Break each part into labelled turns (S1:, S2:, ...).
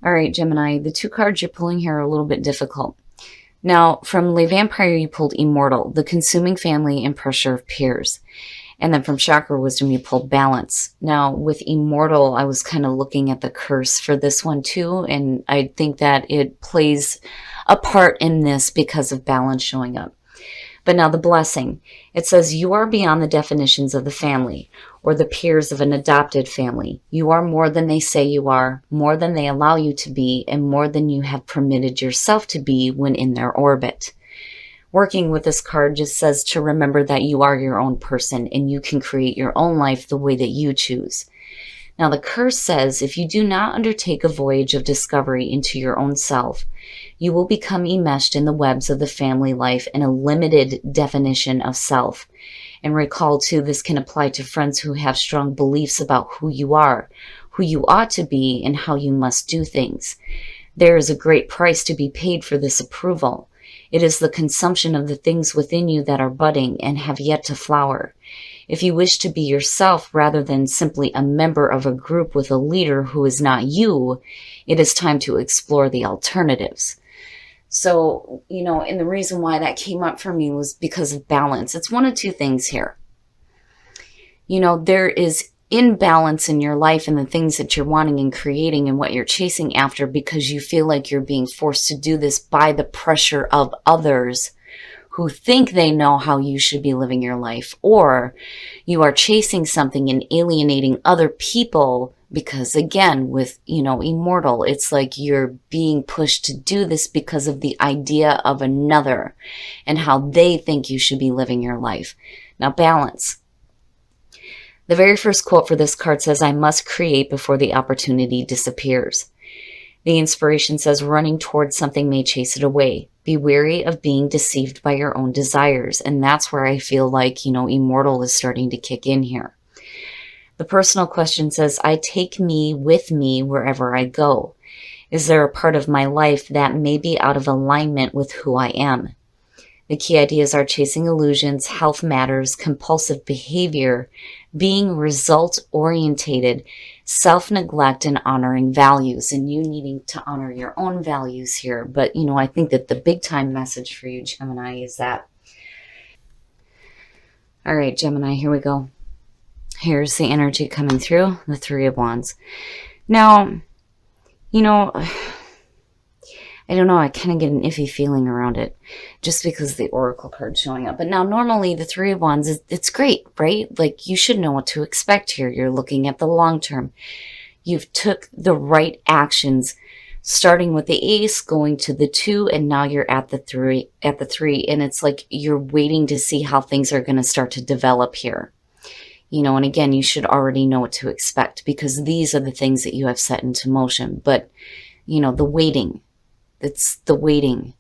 S1: All right, Gemini, the two cards you're pulling here are a little bit difficult. Now, from Le Vampire, you pulled Immortal, the consuming family and pressure of peers. And then from Chakra Wisdom, you pulled Balance. Now, with Immortal, I was kind of looking at the curse for this one too, and I think that it plays a part in this because of Balance showing up. But now the blessing. It says, you are beyond the definitions of the family or the peers of an adopted family. You are more than they say you are, more than they allow you to be, and more than you have permitted yourself to be when in their orbit. Working with this card just says to remember that you are your own person and you can create your own life the way that you choose. Now the curse says, if you do not undertake a voyage of discovery into your own self, you will become enmeshed in the webs of the family life and a limited definition of self. And recall too, this can apply to friends who have strong beliefs about who you are, who you ought to be, and how you must do things. There is a great price to be paid for this approval. It is the consumption of the things within you that are budding and have yet to flower. If you wish to be yourself rather than simply a member of a group with a leader who is not you, it is time to explore the alternatives. So, and the reason why that came up for me was because of balance. It's one of two things here. There is imbalance in your life and the things that you're wanting and creating and what you're chasing after because you feel like you're being forced to do this by the pressure of others who think they know how you should be living your life, or you are chasing something and alienating other people because, again, with, Immortal, it's like you're being pushed to do this because of the idea of another and how they think you should be living your life. Now, balance. The very first quote for this card says, I must create before the opportunity disappears. The inspiration says, running towards something may chase it away. Be wary of being deceived by your own desires. And that's where I feel like, Immortal is starting to kick in here. The personal question says, I take me with me wherever I go. Is there a part of my life that may be out of alignment with who I am? The key ideas are chasing illusions, health matters, compulsive behavior, being result-orientated, self-neglect, and honoring values. And you needing to honor your own values here. But, I think that the big-time message for you, Gemini, is that. All right, Gemini, here we go. Here's the energy coming through, the Three of Wands. Now, I don't know, I kind of get an iffy feeling around it just because the Oracle card's showing up. But now normally the Three of Wands, it's great, right? Like you should know what to expect here. You're looking at the long term. You've took the right actions, starting with the Ace, going to the 2, and now you're at the 3. And it's like you're waiting to see how things are going to start to develop here. And again, you should already know what to expect because these are the things that you have set into motion. But, the waiting. It's the waiting.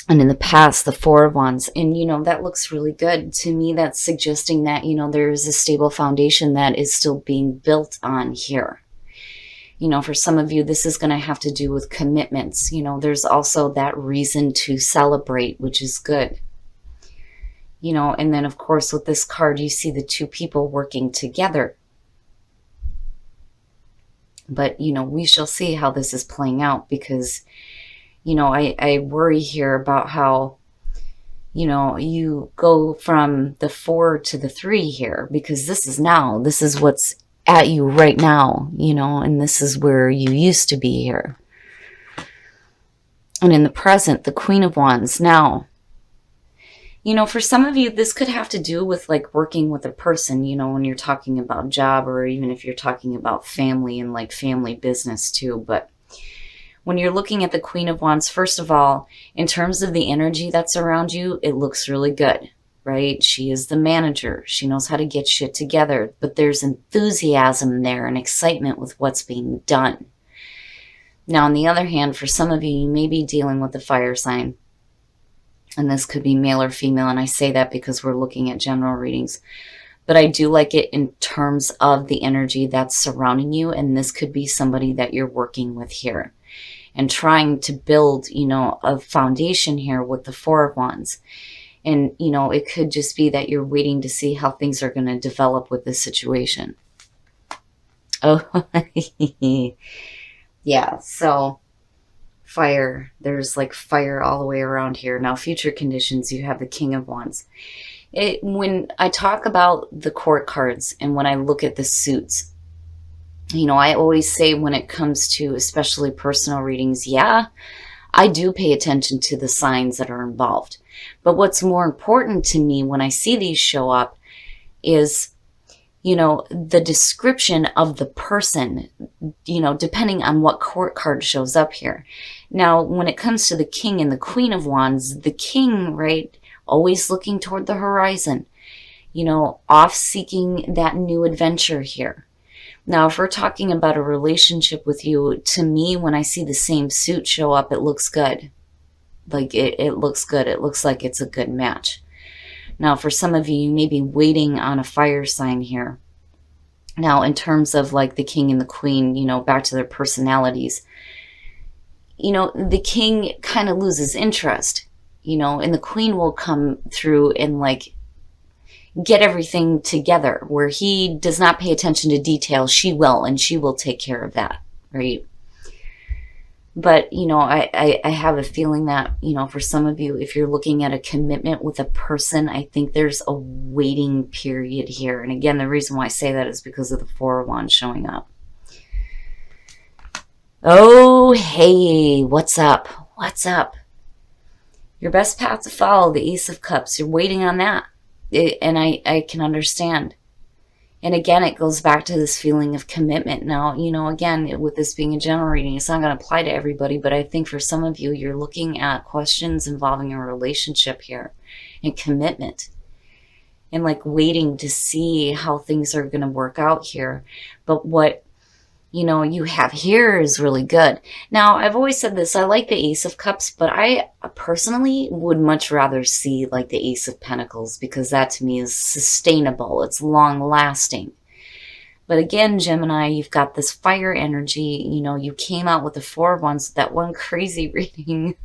S1: And in the past, the Four of Wands. And, that looks really good. To me, that's suggesting that, there is a stable foundation that is still being built on here. For some of you, this is going to have to do with commitments. There's also that reason to celebrate, which is good. And then, of course, with this card, you see the two people working together. But, we shall see how this is playing out because, I worry here about how, you go from the 4 to the 3 here because this is what's at you right now, and this is where you used to be here. And in the present, the Queen of Wands. Now, for some of you, this could have to do with like working with a person, when you're talking about job or even if you're talking about family and like family business too. But when you're looking at the Queen of Wands, first of all, in terms of the energy that's around you, it looks really good, right? She is the manager. She knows how to get shit together, but there's enthusiasm there and excitement with what's being done. Now, on the other hand, for some of you, you may be dealing with the fire sign. And this could be male or female, and I say that because we're looking at general readings. But I do like it in terms of the energy that's surrounding you, and this could be somebody that you're working with here. And trying to build, a foundation here with the Four of Wands. And, it could just be that you're waiting to see how things are going to develop with this situation. Oh, yeah. So fire. There's like fire all the way around here. Now, future conditions, you have the King of Wands. When I talk about the court cards and when I look at the suits, I always say when it comes to especially personal readings, yeah, I do pay attention to the signs that are involved. But what's more important to me when I see these show up is, the description of the person, depending on what court card shows up here. Now, when it comes to the King and the Queen of Wands, the King, right, always looking toward the horizon, off seeking that new adventure here. Now, if we're talking about a relationship with you, to me, when I see the same suit show up, it looks good. Like, it looks good. It looks like it's a good match. Now, for some of you, you may be waiting on a fire sign here. Now, in terms of like the King and the Queen, back to their personalities, the King kind of loses interest, and the Queen will come through and like get everything together where he does not pay attention to detail. She will, and she will take care of that, right? But, I have a feeling that, for some of you, if you're looking at a commitment with a person, I think there's a waiting period here. And again, the reason why I say that is because of the Four of Wands showing up. Oh, hey, what's up? What's up? Your best path to follow, the Ace of Cups. You're waiting on that. And I can understand. And again, it goes back to this feeling of commitment. Now, again, with this being a general reading, it's not going to apply to everybody, but I think for some of you, you're looking at questions involving a relationship here and commitment and like waiting to see how things are going to work out here. But what you have here is really good. Now, I've always said this, I like the Ace of Cups, but I personally would much rather see like the Ace of Pentacles because that to me is sustainable. It's long lasting. But again, Gemini, you've got this fire energy. You came out with the Four of Wands, that one crazy reading.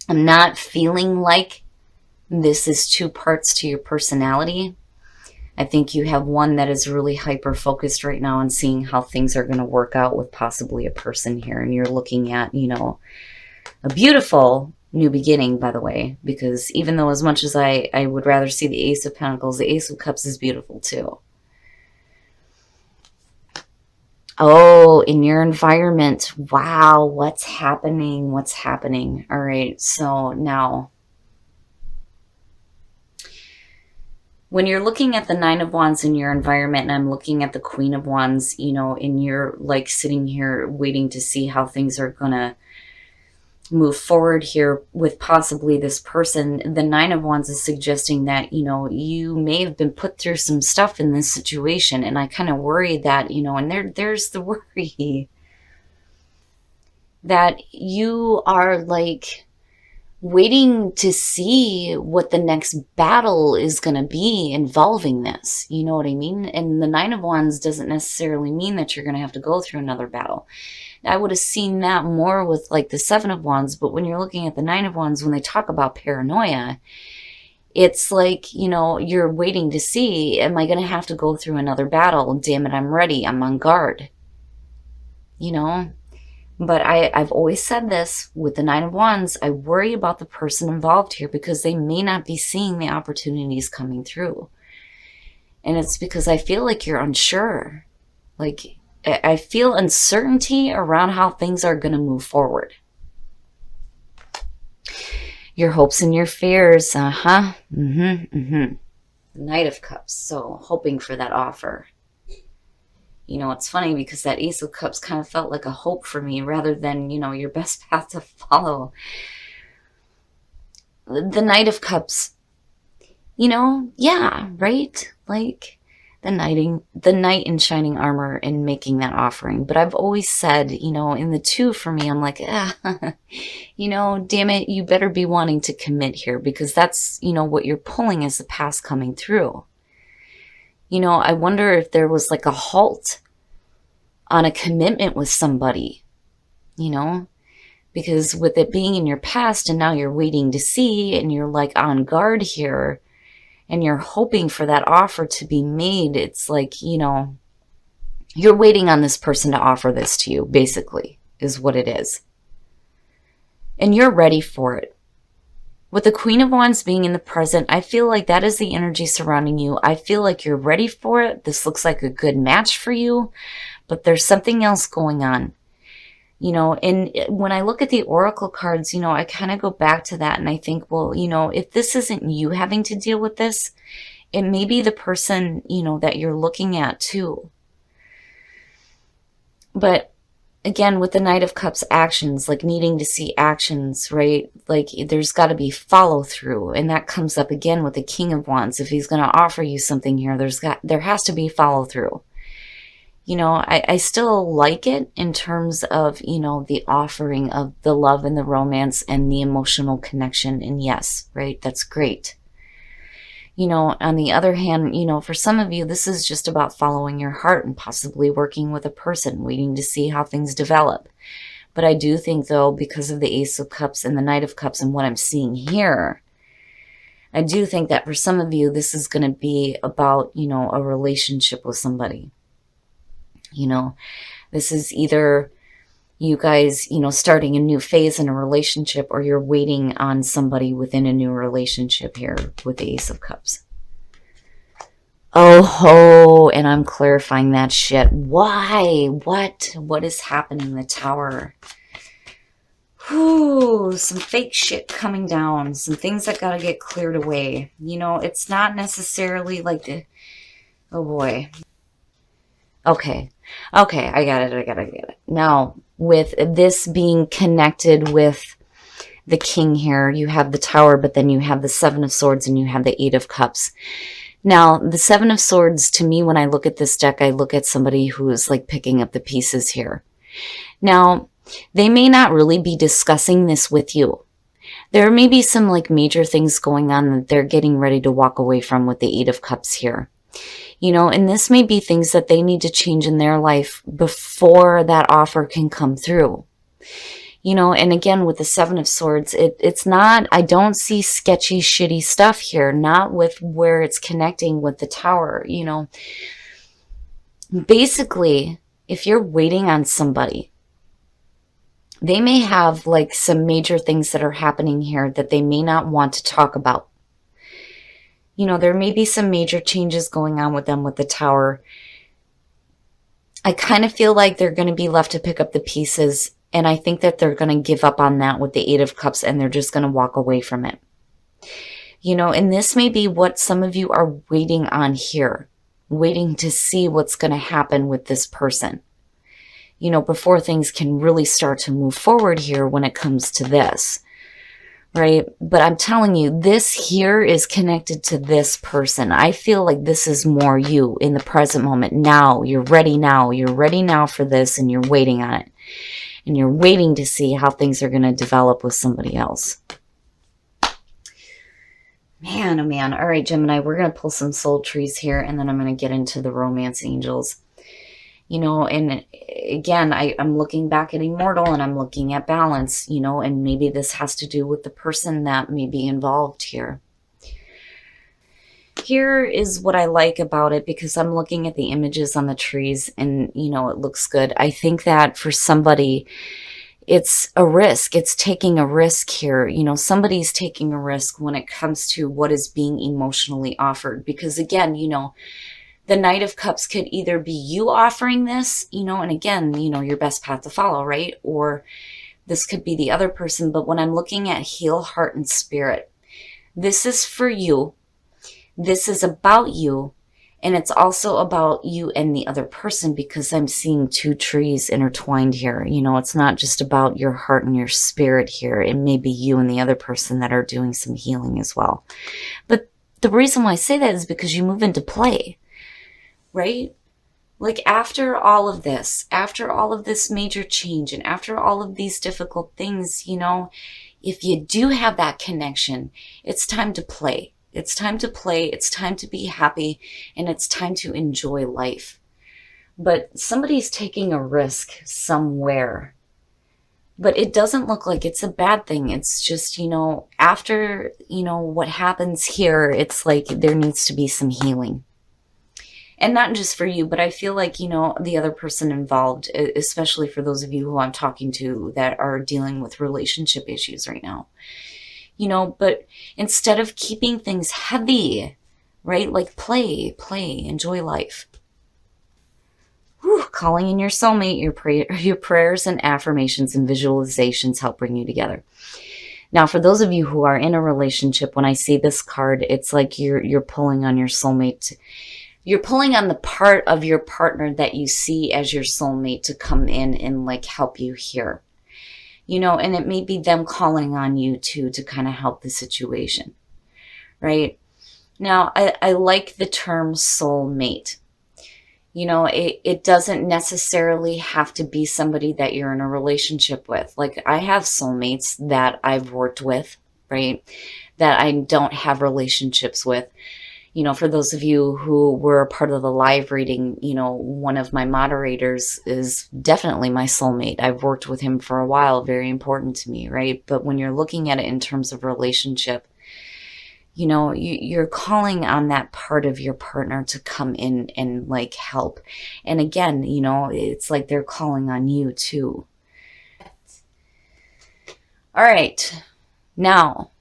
S1: I'm not feeling like this is two parts to your personality. I think you have one that is really hyper-focused right now on seeing how things are going to work out with possibly a person here. And you're looking at, a beautiful new beginning, by the way, because even though as much as I would rather see the Ace of Pentacles, the Ace of Cups is beautiful too. Oh, in your environment. Wow, what's happening? What's happening? All right, so now, when you're looking at the Nine of Wands in your environment, and I'm looking at the Queen of Wands, and you're like sitting here waiting to see how things are going to move forward here with possibly this person, the Nine of Wands is suggesting that, you may have been put through some stuff in this situation. And I kind of worry that, and there's the worry that you are like waiting to see what the next battle is going to be involving this. You know what I mean? And the Nine of Wands doesn't necessarily mean that you're going to have to go through another battle. I would have seen that more with like the Seven of Wands, but when you're looking at the Nine of Wands, when they talk about paranoia, it's like, you're waiting to see, am I going to have to go through another battle? Damn it, I'm ready. I'm on guard. But I've always said this, with the Nine of Wands, I worry about the person involved here because they may not be seeing the opportunities coming through. And it's because I feel like you're unsure. Like, I feel uncertainty around how things are going to move forward. Your hopes and your fears. The Knight of Cups. So hoping for that offer. It's funny because that Ace of Cups kind of felt like a hope for me rather than, your best path to follow. The Knight of Cups, yeah, right? Like the knight in shining armor and making that offering. But I've always said, in the two for me, I'm like, damn it, you better be wanting to commit here because that's, what you're pulling is the past coming through. I wonder if there was like a halt on a commitment with somebody, because with it being in your past and now you're waiting to see and you're like on guard here and you're hoping for that offer to be made. It's like, You're waiting on this person to offer this to you, basically, is what it is. And you're ready for it. With the Queen of Wands being in the present, I feel like that is the energy surrounding you. I feel like you're ready for it. This looks like a good match for you, but there's something else going on. You know, and when I look at the oracle cards, you know, I kind of go back to that and I think, well, you know, if this isn't you having to deal with this, it may be the person, you know, that you're looking at too. But again, with the Knight of Cups actions, like needing to see actions, right? Like there's got to be follow through. And that comes up again with the King of Wands. If he's going to offer you something here, there has to be follow through. You know, I still like it in terms of, you know, the offering of the love and the romance and the emotional connection. And yes, right, that's great. You know, on the other hand, you know, for some of you, this is just about following your heart and possibly working with a person, waiting to see how things develop. But I do think, though, because of the Ace of Cups and the Knight of Cups and what I'm seeing here, I do think that for some of you, this is going to be about, you know, a relationship with somebody. You know, this is either you guys, you know, starting a new phase in a relationship, or you're waiting on somebody within a new relationship here with the Ace of Cups. Oh ho, and I'm clarifying that shit. Why? What is happening? The Tower. Whew, some fake shit coming down. Some things that gotta get cleared away. You know, it's not necessarily like the... Oh boy. Okay, I got it. Now, with this being connected with the King here, you have the Tower, but then you have the Seven of Swords and you have the Eight of Cups. Now, the Seven of Swords, to me, when I look at this deck, I look at somebody who is like picking up the pieces here. Now, they may not really be discussing this with you. There may be some like major things going on that they're getting ready to walk away from with the Eight of Cups here. You know, and this may be things that they need to change in their life before that offer can come through. You know, and again, with the Seven of Swords, it's not, I don't see sketchy, shitty stuff here, not with where it's connecting with the Tower, you know. Basically, if you're waiting on somebody, they may have like some major things that are happening here that they may not want to talk about. You know, there may be some major changes going on with them with the Tower. I kind of feel like they're going to be left to pick up the pieces. And I think that they're going to give up on that with the Eight of Cups and they're just going to walk away from it. You know, and this may be what some of you are waiting on here. Waiting to see what's going to happen with this person. You know, before things can really start to move forward here when it comes to this. Right? But I'm telling you, this here is connected to this person. I feel like this is more you in the present moment. Now, you're ready now. You're ready now for this and you're waiting on it. And you're waiting to see how things are going to develop with somebody else. Man, oh man. All right, Gemini, we're going to pull some soul trees here and then I'm going to get into the romance angels. You know, and again, I'm looking back at Immortal and I'm looking at balance, you know, and maybe this has to do with the person that may be involved here. Here is what I like about it because I'm looking at the images on the trees and, you know, it looks good. I think that for somebody, it's a risk. It's taking a risk here. You know, somebody's taking a risk when it comes to what is being emotionally offered because again, you know, the Knight of Cups could either be you offering this, you know, and again, you know, your best path to follow, right? Or this could be the other person. But when I'm looking at heal heart and spirit, this is for you. This is about you. And it's also about you and the other person because I'm seeing two trees intertwined here. You know, it's not just about your heart and your spirit here. It may be you and the other person that are doing some healing as well. But the reason why I say that is because you move into play. Right? Like after all of this major change and after all of these difficult things, you know, if you do have that connection, it's time to play. It's time to play. It's time to be happy and it's time to enjoy life. But somebody's taking a risk somewhere. But it doesn't look like it's a bad thing. It's just, you know, after, you know, what happens here, it's like there needs to be some healing. And not just for you, but I feel like, the other person involved, especially for those of you who I'm talking to that are dealing with relationship issues right now, but instead of keeping things heavy, right? Like play, enjoy life. Whew, calling in your soulmate, your prayers and affirmations and visualizations help bring you together. Now, for those of you who are in a relationship, when I see this card, it's like you're pulling on your soulmate. You're pulling on the part of your partner that you see as your soulmate to come in and like help you here. And it may be them calling on you too to kind of help the situation, right? Now, I like the term soulmate. It doesn't necessarily have to be somebody that you're in a relationship with. Like I have soulmates that I've worked with, right? That I don't have relationships with. For those of you who were a part of the live reading, one of my moderators is definitely my soulmate. I've worked with him for a while, very important to me, right? But when you're looking at it in terms of relationship, you're calling on that part of your partner to come in and like help. And again, it's like they're calling on you too. All right. Now,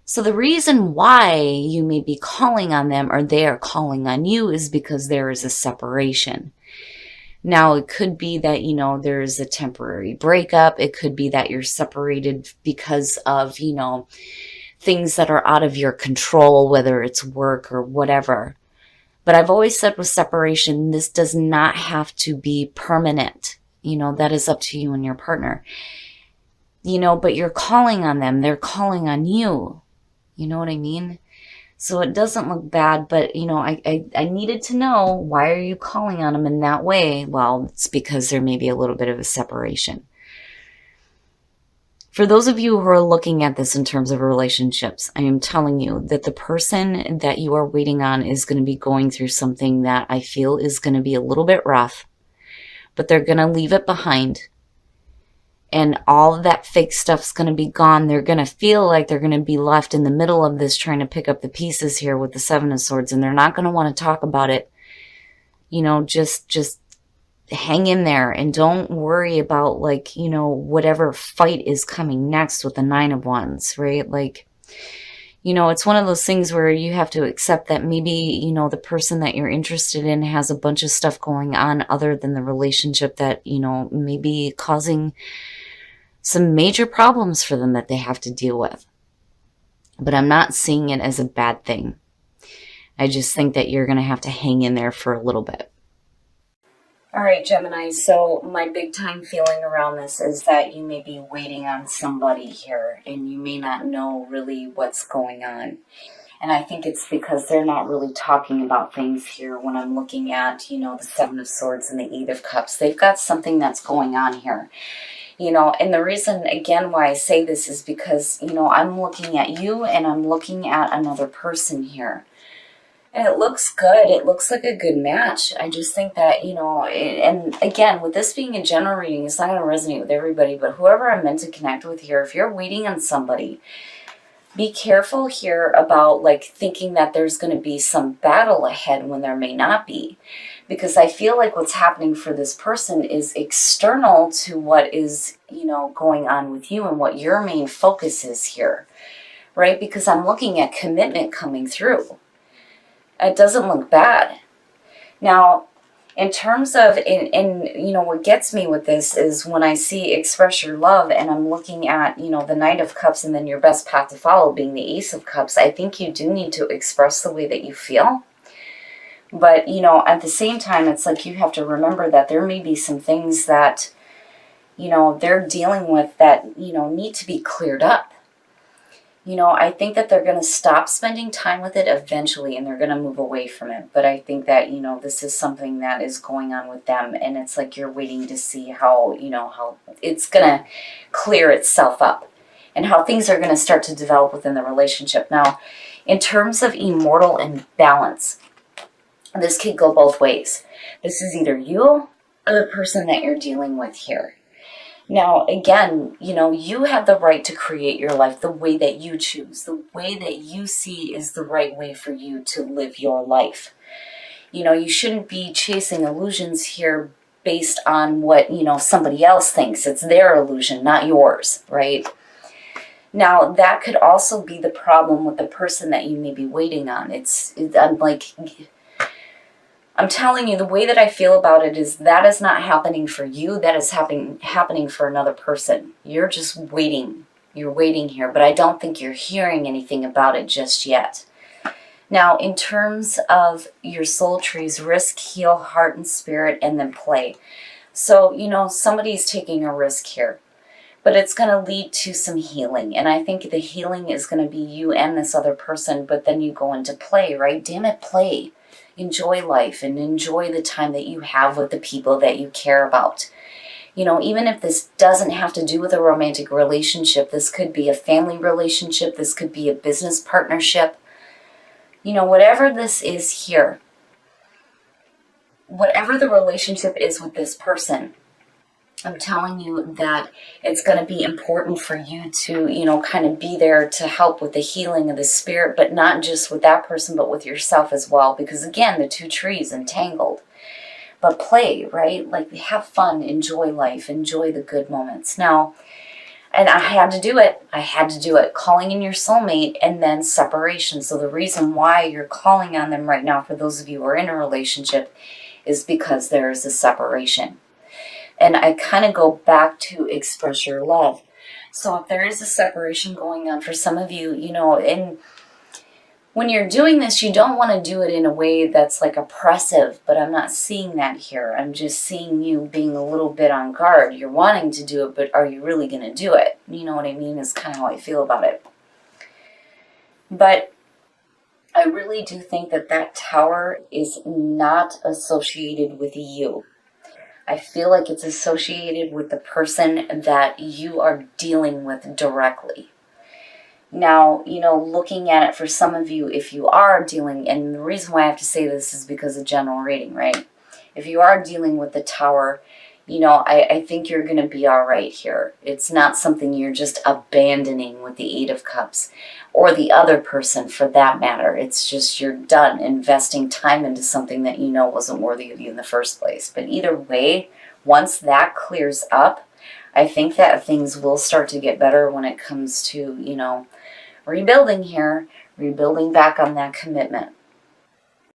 S1: so the reason why you may be calling on them or they are calling on you is because there is a separation. Now, it could be that, there is a temporary breakup. It could be that you're separated because of, things that are out of your control, whether it's work or whatever. But I've always said with separation, this does not have to be permanent. That is up to you and your partner. But you're calling on them. They're calling on you. You know what I mean? So it doesn't look bad, but, I needed to know, why are you calling on them in that way? Well, it's because there may be a little bit of a separation. For those of you who are looking at this in terms of relationships, I am telling you that the person that you are waiting on is going to be going through something that I feel is going to be a little bit rough, but they're going to leave it behind. And all of that fake stuff's going to be gone. They're going to feel like they're going to be left in the middle of this trying to pick up the pieces here with the Seven of Swords, and they're not going to want to talk about it. Just hang in there and don't worry about whatever fight is coming next with the Nine of Wands, right? It's one of those things where you have to accept that maybe, the person that you're interested in has a bunch of stuff going on other than the relationship that, may be causing some major problems for them that they have to deal with. But I'm not seeing it as a bad thing. I just think that you're going to have to hang in there for a little bit. All right, Gemini, so my big time feeling around this is that you may be waiting on somebody here and you may not know really what's going on. And I think it's because they're not really talking about things here when I'm looking at, the Seven of Swords and the Eight of Cups. They've got something that's going on here. And the reason, again, why I say this is because, I'm looking at you and I'm looking at another person here. And it looks good. It looks like a good match. I just think that, and again, with this being a general reading, it's not going to resonate with everybody, but whoever I'm meant to connect with here, if you're waiting on somebody, be careful here about thinking that there's going to be some battle ahead when there may not be. Because I feel like what's happening for this person is external to what is, going on with you and what your main focus is here, right? Because I'm looking at commitment coming through. It doesn't look bad. Now, in terms of, what gets me with this is when I see express your love and I'm looking at, the Knight of Cups and then your best path to follow being the Ace of Cups, I think you do need to express the way that you feel. But, at the same time, it's like you have to remember that there may be some things that, they're dealing with that, need to be cleared up. I think that they're going to stop spending time with it eventually and they're going to move away from it. But I think that, this is something that is going on with them. And it's like you're waiting to see how, how it's going to clear itself up and how things are going to start to develop within the relationship. Now, in terms of immortal and balance, this could go both ways. This is either you or the person that you're dealing with here. Now, again, you have the right to create your life the way that you choose, the way that you see is the right way for you to live your life. You shouldn't be chasing illusions here based on what, somebody else thinks. It's their illusion, not yours, right? Now, that could also be the problem with the person that you may be waiting on. I'm telling you, the way that I feel about it is that is not happening for you. That is happening for another person. You're just waiting. You're waiting here, but I don't think you're hearing anything about it just yet. Now, in terms of your soul trees, risk, heal, heart and spirit, and then play. So, somebody's taking a risk here, but it's going to lead to some healing. And I think the healing is going to be you and this other person, but then you go into play, right? Damn it, play. Enjoy life and enjoy the time that you have with the people that you care about. Even if this doesn't have to do with a romantic relationship, this could be a family relationship, this could be a business partnership. Whatever this is here, whatever the relationship is with this person, I'm telling you that it's going to be important for you to, kind of be there to help with the healing of the spirit, but not just with that person, but with yourself as well. Because again, the two trees entangled. But play, right? Like, have fun, enjoy life, enjoy the good moments. Now, and I had to do it. Calling in your soulmate and then separation. So the reason why you're calling on them right now, for those of you who are in a relationship, is because there is a separation. And I kind of go back to express your love. So if there is a separation going on for some of you, and when you're doing this, you don't want to do it in a way that's like oppressive, but I'm not seeing that here. I'm just seeing you being a little bit on guard. You're wanting to do it, but are you really going to do it? You know what I mean? Is kind of how I feel about it. But I really do think that tower is not associated with you. I feel like it's associated with the person that you are dealing with directly. Now, looking at it for some of you, if you are dealing, and the reason why I have to say this is because of general reading, right? If you are dealing with the tower, I think you're going to be all right here. It's not something you're just abandoning with the Eight of Cups, or the other person for that matter. It's just you're done investing time into something that wasn't worthy of you in the first place. But either way, once that clears up, I think that things will start to get better when it comes to, rebuilding here, rebuilding back on that commitment.